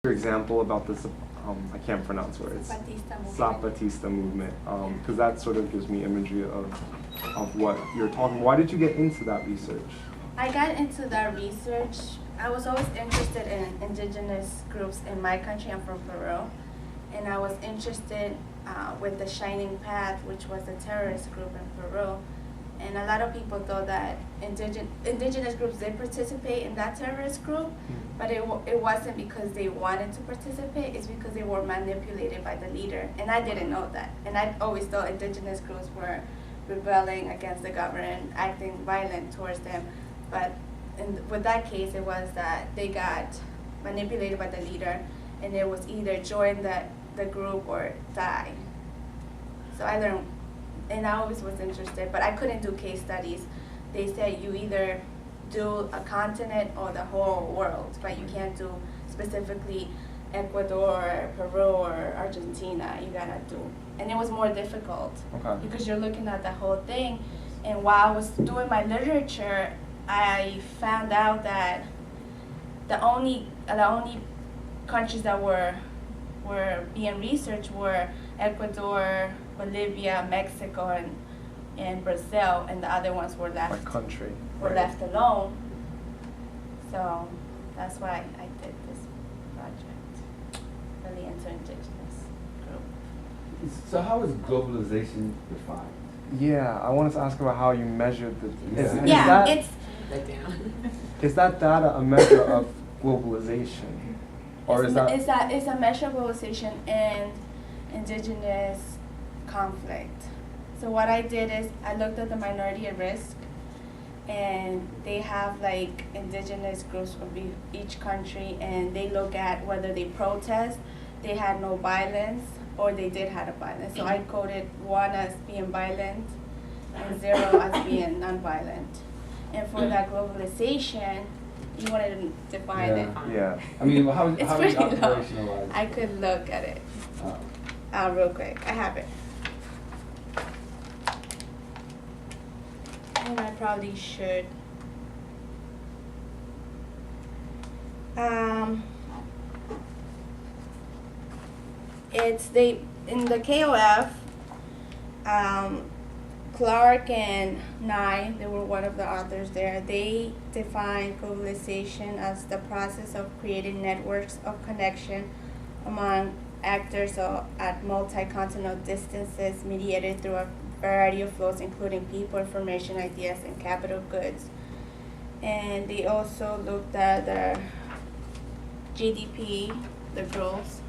your example about this, I can't pronounce words. Zapatista movement, because that sort of gives me imagery of what you're talking. Why did you get into that research? I got into that research. I was always interested in indigenous groups in my country. I'm from Peru, and I was interested with the Shining Path, which was a terrorist group in Peru. And a lot of people thought that indigenous groups did participate in that terrorist group, but it wasn't because they wanted to participate, it's because they were manipulated by the leader. And I didn't know that. And I always thought indigenous groups were rebelling against the government, acting violent towards them. But with that case, it was that they got manipulated by the leader, and it was either join the group or die. So I learned. And I always was interested, but I couldn't do case studies. They said you either do a continent or the whole world, but you can't do specifically Ecuador, Peru, or Argentina. You gotta do, and it was more difficult because you're looking at the whole thing. And while I was doing my literature, I found out that the only countries that were being researched were Ecuador, Bolivia, Mexico, and Brazil, and the other ones were left. My country. Were left alone. So that's why I did this project, really into indigenous group. So how is globalization defined? Yeah, I wanted to ask about how you measured the. Is that data a measure of globalization, or it's a measure of globalization and indigenous conflict. So what I did is I looked at the minority at risk, and they have like indigenous groups from each country, and they look at whether they protest, they had no violence, or they did have a violence. So I coded 1 as being violent and 0 as being nonviolent. And for that globalization, you wanted to define it. Yeah. I mean, how it's do you pretty long. operationalize? I could look at it real quick. I have it. And I probably should. In the KOF, Clark and Nye, they were one of the authors there, they defined globalization as the process of creating networks of connection among actors at multi-continental distances mediated through a variety of flows, including people, information, ideas, and capital goods. And they also looked at the GDP, the growth.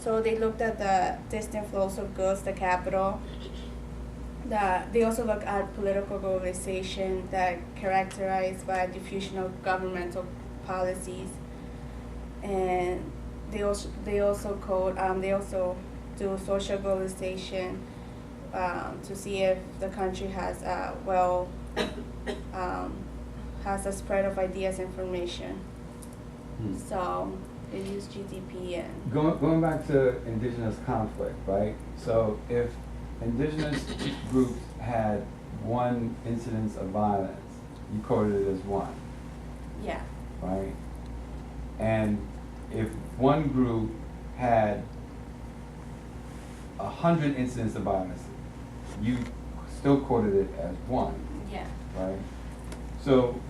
So they looked at the distant flows of goods, the capital. They also looked at political globalization that characterized by diffusion of governmental policies. And they also do social globalization to see if the country has has a spread of ideas, information. So they use GDP and going back to indigenous conflict, right? So if indigenous groups had 1 incidence of violence, you coded it as 1. Yeah. Right? And if one group had 100 incidents of violence, you still quoted it as 1. Yeah. Right? So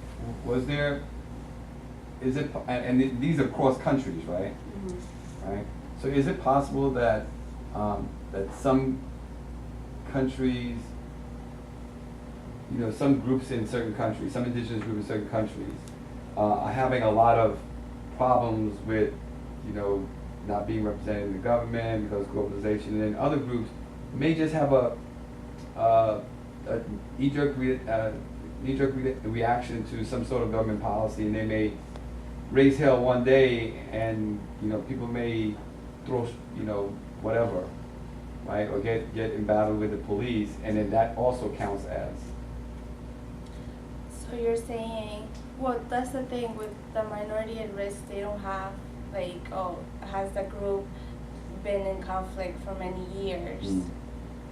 and these are cross countries, right? Mm-hmm. Right? So is it possible that that some countries, some groups in certain countries, some indigenous groups in certain countries, are having a lot of problems with, not being represented in the government because of globalization, and then other groups may just have a knee-jerk reaction to some sort of government policy, and they may raise hell one day, and people may throw whatever, right, or get in battle with the police, and then that also counts as. So you're saying, well, that's the thing with the minority at risk. They don't have has the group been in conflict for many years?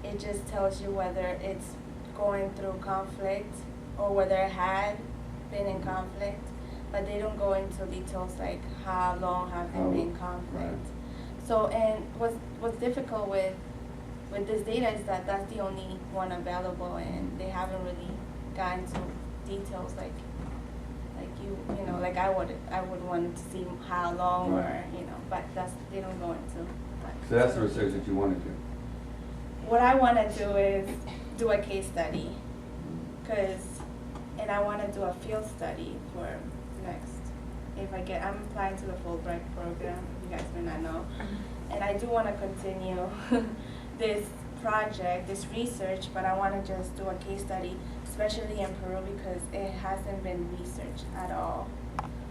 It just tells you whether it's going through conflict or whether it had been in conflict. but they don't go into details like how long have they been in conflict. Right. So, and what's difficult with this data is that that's the only one available, and they haven't really gotten to details like you know, like I would want to see how long, Right. or, you know, but they don't go into. So that's the research that you want to do? What I want to do is do a case study, and I want to do a field study for next. I'm applying to the Fulbright program, you guys may not know, and I do want to continue this project, this research, but I want to just do a case study, especially in Peru, because it hasn't been researched at all.